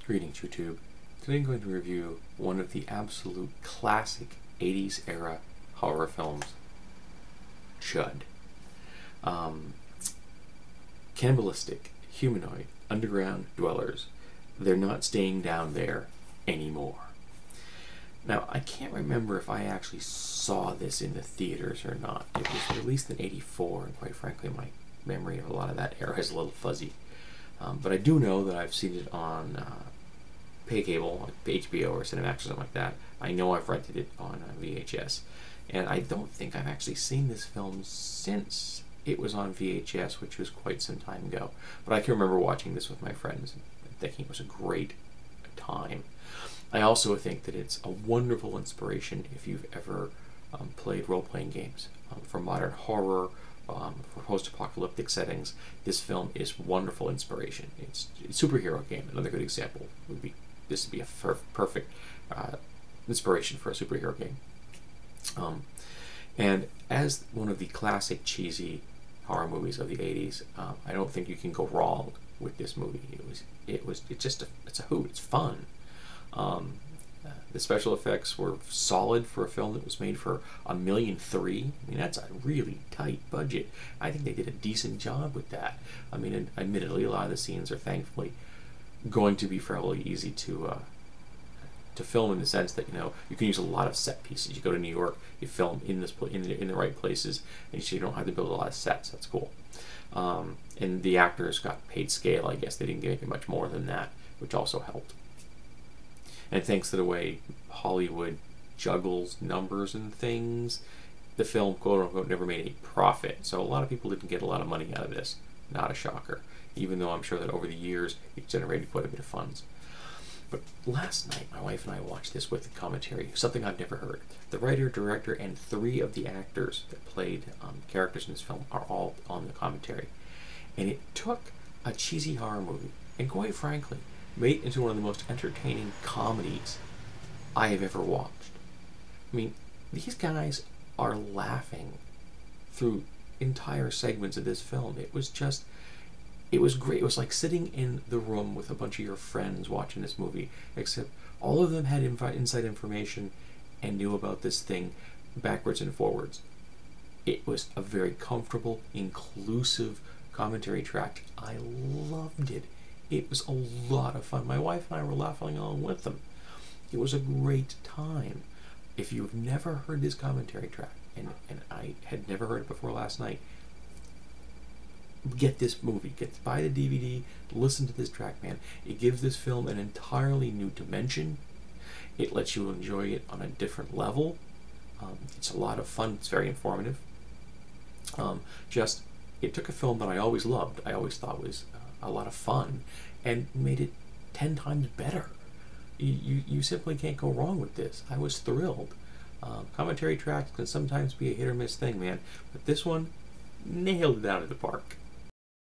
Greetings, YouTube. Today I'm going to review one of the absolute classic 80s era horror films, C.H.U.D. Cannibalistic, humanoid, underground dwellers. They're not staying down there anymore. Now, I can't remember if I actually saw this in the theaters or not. It was released in '84, and quite frankly, my memory of a lot of that era is a little fuzzy. But I do know that I've seen it on pay cable, like HBO or Cinemax or something like that. I know I've rented it on VHS. And I don't think I've actually seen this film since it was on VHS, which was quite some time ago. But I can remember watching this with my friends and thinking it was a great time. I also think that it's a wonderful inspiration if you've ever played role-playing games. For modern horror, for post-apocalyptic settings, this film is wonderful inspiration. It's a superhero game. Another good example would be this would be a perfect inspiration for a superhero game. And as one of the classic cheesy horror movies of the 80s, I don't think you can go wrong with this movie. It's a hoot. It's fun. The special effects were solid for a film that was made for $1.3 million. I mean, that's a really tight budget. I think they did a decent job with that. I mean, admittedly, a lot of the scenes are thankfully going to be fairly easy to film, in the sense that, you know, you can use a lot of set pieces. You go to New York, you film in the right places, and so you don't have to build a lot of sets. That's cool. And the actors got paid scale. I guess they didn't get much more than that, which also helped. And thanks to the way Hollywood juggles numbers and things, the film, quote-unquote, never made a profit. So a lot of people didn't get a lot of money out of this. Not a shocker. Even though I'm sure that over the years, it generated quite a bit of funds. But last night, my wife and I watched this with the commentary, something I've never heard. The writer, director, and 3 of the actors that played characters in this film are all on the commentary. And it took a cheesy horror movie, and quite frankly, made it into one of the most entertaining comedies I have ever watched. I mean, these guys are laughing through entire segments of this film. It was great. It was like sitting in the room with a bunch of your friends watching this movie, except all of them had inside information and knew about this thing backwards and forwards. It was a very comfortable, inclusive commentary track. I loved it. It was a lot of fun. My wife and I were laughing along with them. It was a great time. If you've never heard this commentary track, and I had never heard it before last night, get this movie. Buy the DVD, listen to this track, man. It gives this film an entirely new dimension. It lets you enjoy it on a different level. It's a lot of fun. It's very informative. It took a film that I always loved, I always thought was a lot of fun, and made it 10 times better. You simply can't go wrong with this. I was thrilled. Commentary tracks can sometimes be a hit or miss thing, man, but this one nailed it out of the park.